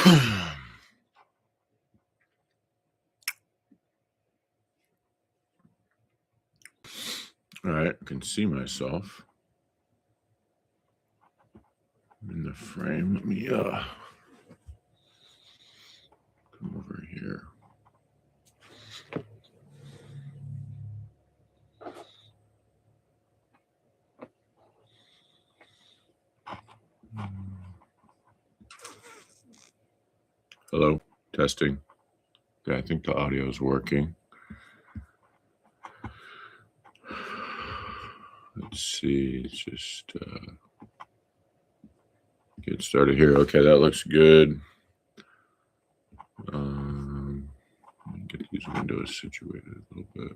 All right, I can see myself in the frame. Let me come over here. Hello, testing. Yeah, I think the audio is working. Let's see, just get started here. Okay, that looks good. Let me get these windows situated a little bit.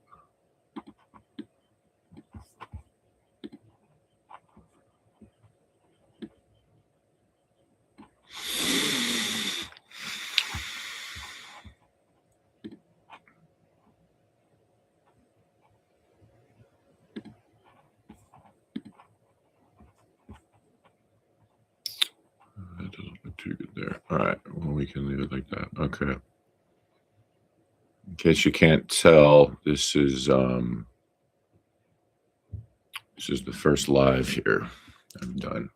That doesn't look too good there. All right, well, we can leave it like that. Okay. In case you can't tell, this is the first live here I've done.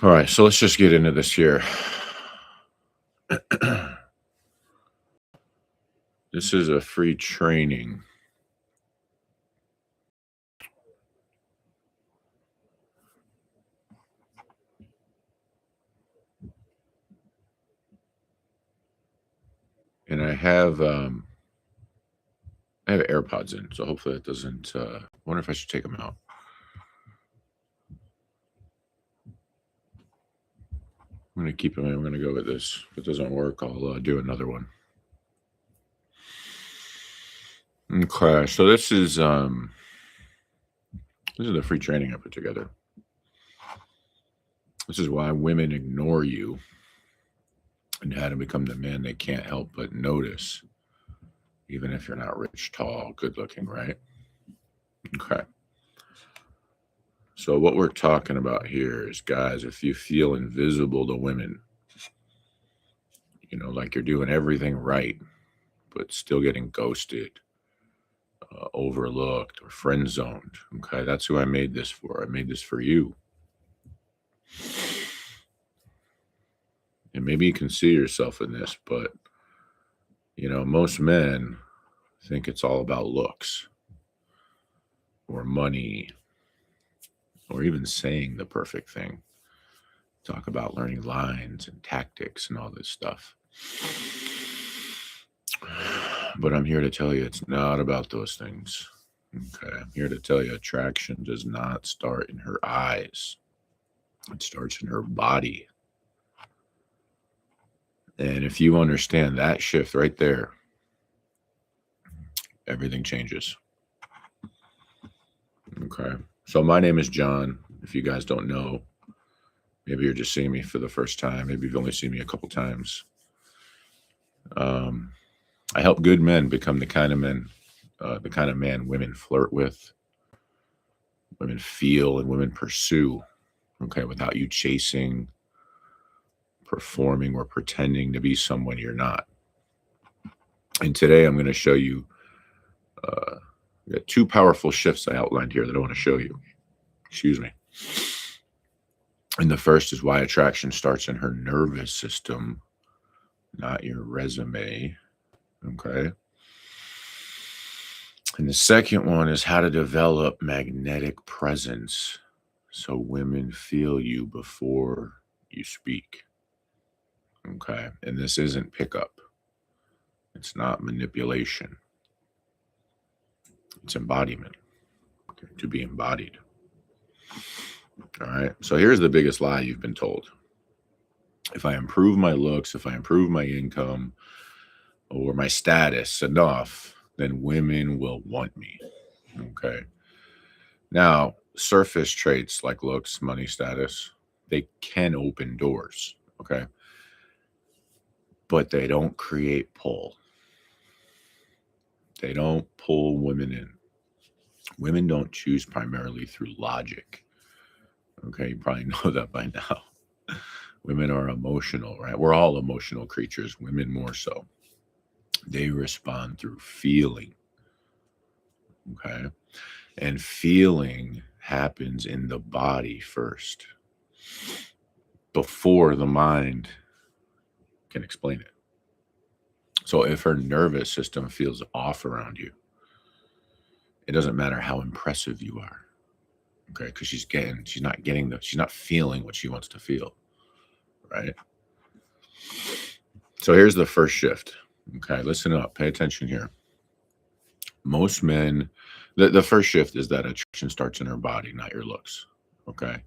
All right, so let's just get into this here. This is a free training. And I have AirPods in, so hopefully it doesn't. I wonder if I should take them out. I'm going to keep them in. I'm going to go with this. If it doesn't work, I'll do another one. Okay, so this is the free training I put together. This is why women ignore you and how to become the man they can't help but notice, even if you're not rich, tall, good looking, right? Okay. So what we're talking about here is, guys, if you feel invisible to women, like you're doing everything right, but still getting ghosted, overlooked, or friend zoned, okay, that's who I made this for. I made this for you. And maybe you can see yourself in this, but, most men think it's all about looks or money or even saying the perfect thing. Talk about learning lines and tactics and all this stuff. But I'm here to tell you it's not about those things. Okay, I'm here to tell you attraction does not start in her eyes. It starts in her body. And if you understand that shift right there, everything changes. Okay, so my name is John. If you guys don't know, maybe you're just seeing me for the first time. Maybe you've only seen me a couple times. I help good men become the kind of man women flirt with, women feel, and women pursue, okay, without you chasing, performing, or pretending to be someone you're not. And today I'm going to show you two powerful shifts I outlined here that I want to show you. Excuse me. And the first is why attraction starts in her nervous system, not your resume. Okay. And the second one is how to develop magnetic presence so women feel you before you speak. Okay. And this isn't pickup. It's not manipulation. It's embodiment. Okay. To be embodied. All right. So here's the biggest lie you've been told. If I improve my looks, if I improve my income or my status enough, then women will want me. Okay. Now, surface traits like looks, money, status, they can open doors. Okay. But they don't create pull. They don't pull women in. Women don't choose primarily through logic. Okay. You probably know that by now. Women are emotional, right? We're all emotional creatures, women more so. They respond through feeling, okay? And feeling happens in the body first before the mind can explain it. So if her nervous system feels off around you, it doesn't matter how impressive you are, okay? Because she's not feeling what she wants to feel, right? So here's the first shift, okay? Listen up, pay attention here. Most men, the first shift is that attraction starts in her body, not your looks, okay?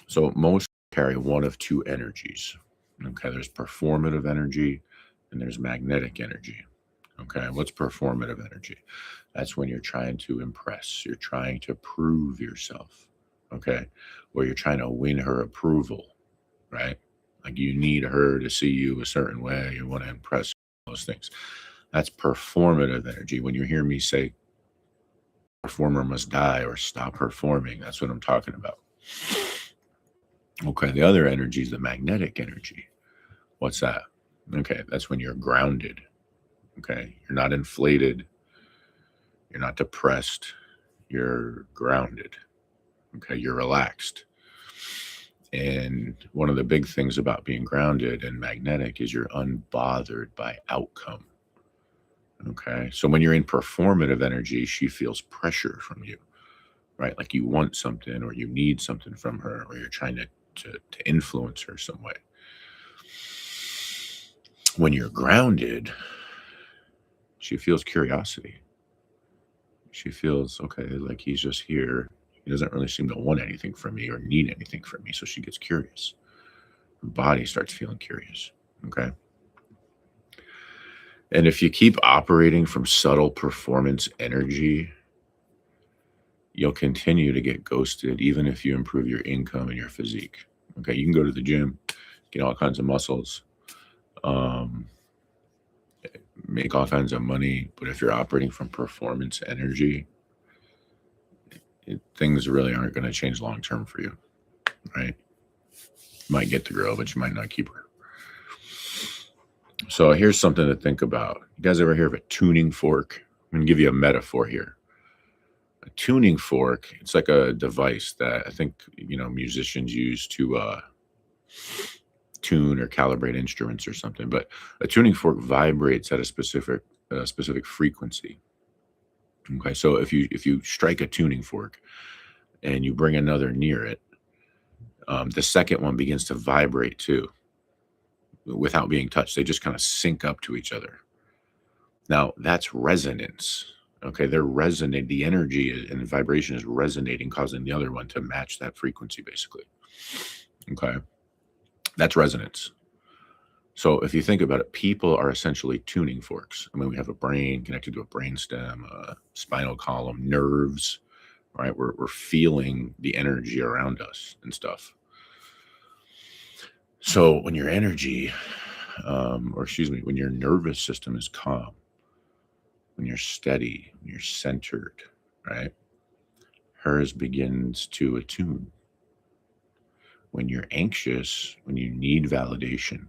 So most carry one of two energies, okay? There's performative energy and there's magnetic energy. Okay, what's performative energy? That's when you're trying to impress, you're trying to prove yourself, okay? Or you're trying to win her approval, right? Like you need her to see you a certain way, you want to impress those things. That's performative energy. When you hear me say performer must die or stop performing, that's what I'm talking about. Okay, the other energy is the magnetic energy. What's that? Okay, that's when you're grounded. Okay, you're not inflated, you're not depressed, you're grounded. Okay, you're relaxed. And one of the big things about being grounded and magnetic is you're unbothered by outcome. Okay, so when you're in performative energy, she feels pressure from you, right? Like you want something or you need something from her, or you're trying to influence her some way. When you're grounded, she feels curiosity. She feels, okay, like he's just here. He doesn't really seem to want anything from me or need anything from me. So she gets curious. Her body starts feeling curious. Okay. And if you keep operating from subtle performance energy, you'll continue to get ghosted, even if you improve your income and your physique. Okay. You can go to the gym, get all kinds of muscles, um, make all kinds of money. But if you're operating from performance energy, things really aren't going to change long term for you, right? You might get the girl, but you might not keep her. So here's something to think about. You guys ever hear of a tuning fork? I'm going to give you a metaphor here. A tuning fork, it's like a device that I think, musicians use to tune or calibrate instruments or something. But a tuning fork vibrates at a specific frequency. Okay, so if you strike a tuning fork and you bring another near it, the second one begins to vibrate too, without being touched. They just kind of sync up to each other. Now that's resonance. Okay, they're resonating. The energy and the vibration is resonating, causing the other one to match that frequency, basically. Okay, that's resonance. So if you think about it, people are essentially tuning forks. I mean, we have a brain connected to a brainstem, a spinal column, nerves, right? We're feeling the energy around us and stuff. So when your energy, when your nervous system is calm, when you're steady, when you're centered, right? Hers begins to attune. When you're anxious, when you need validation,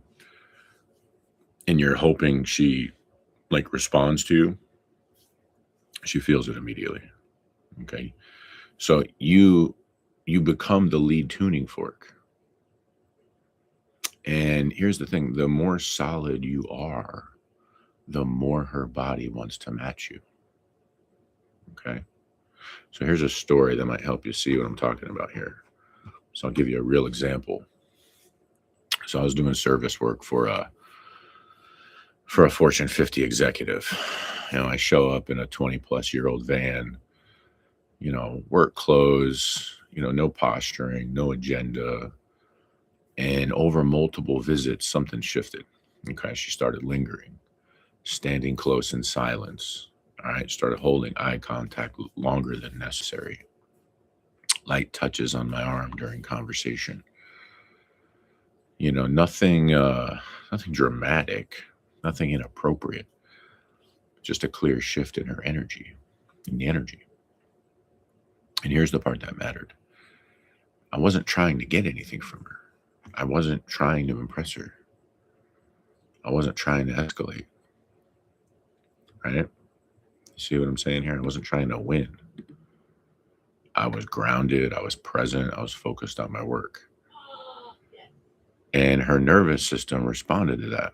and you're hoping she responds to you, she feels it immediately. Okay. So you become the lead tuning fork. And here's the thing, the more solid you are, the more her body wants to match you. Okay. So here's a story that might help you see what I'm talking about here. So I'll give you a real example. So I was doing service work for a Fortune 50 executive. I show up in a 20-plus-year-old van, work clothes, no posturing, no agenda. And over multiple visits, something shifted. Okay. She started lingering, standing close in silence. All right. Started holding eye contact longer than necessary. Light touches on my arm during conversation. Nothing dramatic, nothing inappropriate. Just a clear shift in her energy, in the energy. And here's the part that mattered. I wasn't trying to get anything from her. I wasn't trying to impress her. I wasn't trying to escalate, right? You see what I'm saying here? I wasn't trying to win. I was grounded, I was present, I was focused on my work. And her nervous system responded to that.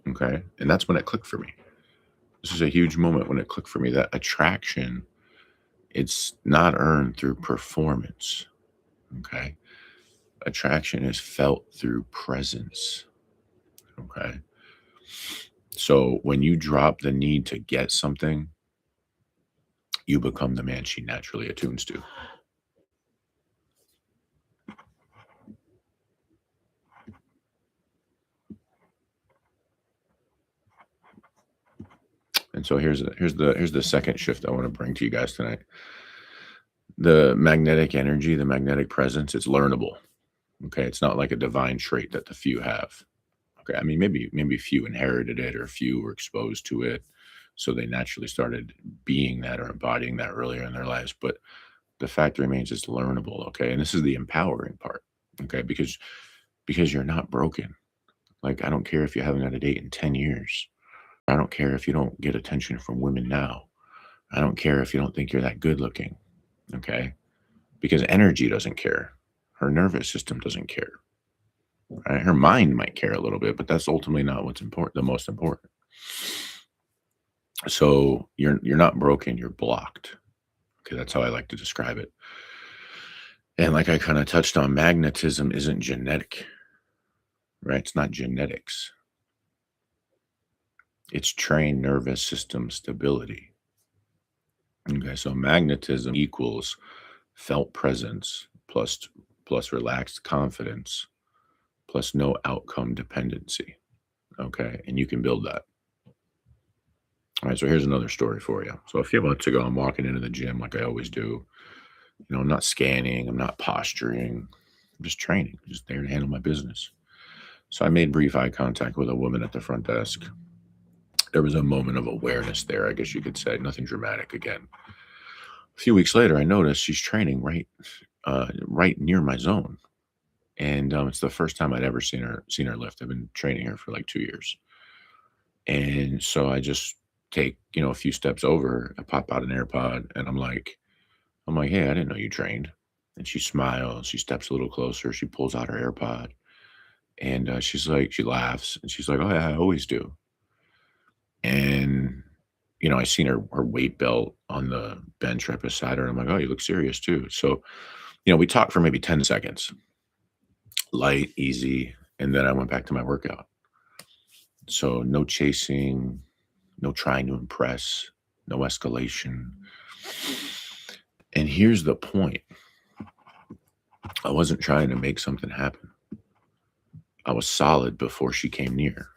Okay. And that's when it clicked for me. This is a huge moment when it clicked for me that attraction, it's not earned through performance. Okay. Attraction is felt through presence. Okay. So when you drop the need to get something, you become the man she naturally attunes to. And so here's the second shift I want to bring to you guys tonight. The magnetic energy, the magnetic presence, it's learnable. Okay. It's not like a divine trait that the few have. Okay. I mean, maybe few inherited it or few were exposed to it. So they naturally started being that or embodying that earlier in their lives. But the fact remains it's learnable. Okay. And this is the empowering part. Okay. Because you're not broken. Like, I don't care if you haven't had a date in 10 years. I don't care if you don't get attention from women now. I don't care if you don't think you're that good looking. Okay. Because energy doesn't care. Her nervous system doesn't care. Right? Her mind might care a little bit, but that's ultimately not what's important, the most important. So you're not broken, you're blocked. Okay, that's how I like to describe it. And like I kind of touched on, magnetism isn't genetic, right? It's not genetics. It's trained nervous system stability. Okay, so magnetism equals felt presence plus relaxed confidence plus no outcome dependency. Okay, and you can build that. All right, so here's another story for you. So a few months ago, I'm walking into the gym like I always do. I'm not scanning, I'm not posturing, I'm just training, just there to handle my business. So I made brief eye contact with a woman at the front desk. There was a moment of awareness there, I guess you could say, nothing dramatic again. A few weeks later, I noticed she's training right near my zone. And it's the first time I'd ever seen her lift. I've been training her for like 2 years. And so I just take, a few steps over, I pop out an AirPod and I'm like, hey, I didn't know you trained. And she smiles, she steps a little closer, she pulls out her AirPod and she's like, she laughs and she's like, oh yeah, I always do. And, I seen her weight belt on the bench right beside her. And I'm like, oh, you look serious too. So, we talked for maybe 10 seconds, light, easy. And then I went back to my workout. So no chasing, no trying to impress, no escalation. And here's the point. I wasn't trying to make something happen. I was solid before she came near.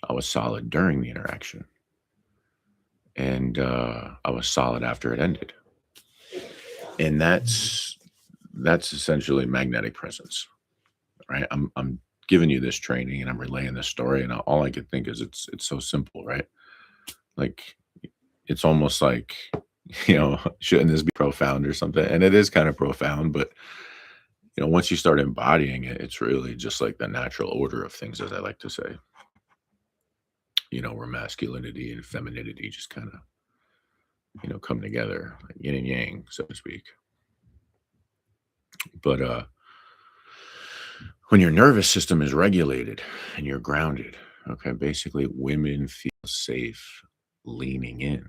I was solid during the interaction. And I was solid after it ended. And that's essentially magnetic presence, right? I'm giving you this training and I'm relaying this story, and all I could think is it's so simple, right? Like, it's almost like, shouldn't this be profound or something? And it is kind of profound, but once you start embodying it, it's really just like the natural order of things, as I like to say. Where masculinity and femininity just kind of, come together, like yin and yang, so to speak. But when your nervous system is regulated and you're grounded, okay, basically women feel safe leaning in.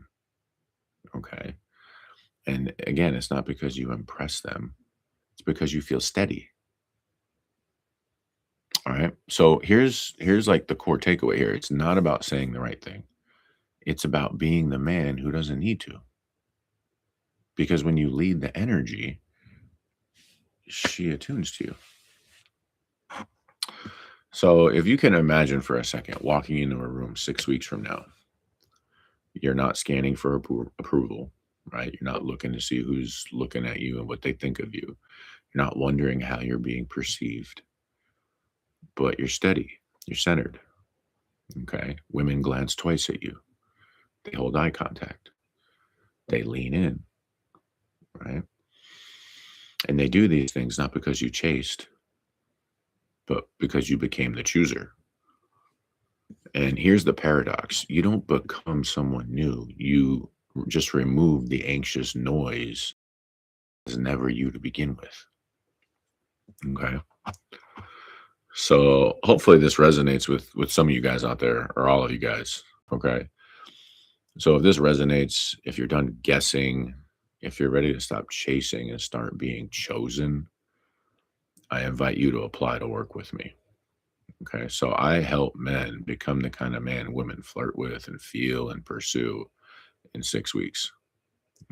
Okay. And again, it's not because you impress them, it's because you feel steady. All right. So here's like the core takeaway here. It's not about saying the right thing. It's about being the man who doesn't need to. Because when you lead the energy, she attunes to you. So if you can imagine for a second walking into a room 6 weeks from now, you're not scanning for approval, right? You're not looking to see who's looking at you and what they think of you. You're not wondering how you're being perceived, but you're steady, you're centered. Okay. Women glance twice at you. They hold eye contact. They lean in, right? And they do these things not because you chased, but because you became the chooser. And here's the paradox. You don't become someone new. You just remove the anxious noise. It's never you to begin with. Okay. So hopefully this resonates with some of you guys out there, or all of you guys. Okay. So if this resonates, if you're done guessing, if you're ready to stop chasing and start being chosen, I invite you to apply to work with me. Okay. So I help men become the kind of man women flirt with and feel and pursue in 6 weeks.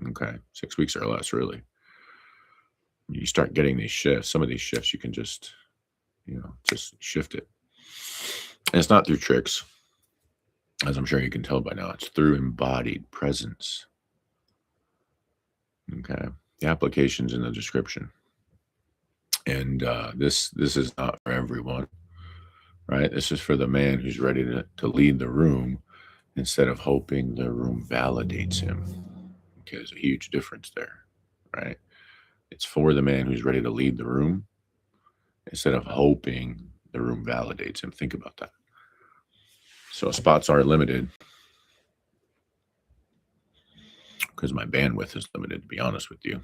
Okay. 6 weeks or less, really. You start getting these shifts. Some of these shifts you can just shift it. And it's not through tricks, as I'm sure you can tell by now. It's through embodied presence. Okay. The application's in the description. And this is not for everyone, right? This is for the man who's ready to lead the room instead of hoping the room validates him. Okay, there's a huge difference there, right? It's for the man who's ready to lead the room instead of hoping the room validates him. Think about that. So spots are limited because my bandwidth is limited, to be honest with you.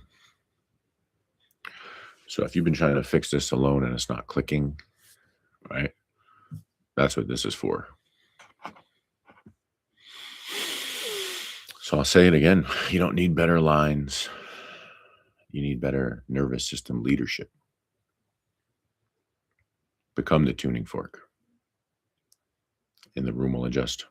So if you've been trying to fix this alone and it's not clicking, right? That's what this is for. So I'll say it again. You don't need better lines. You need better nervous system leadership. Become the tuning fork. And the room will adjust.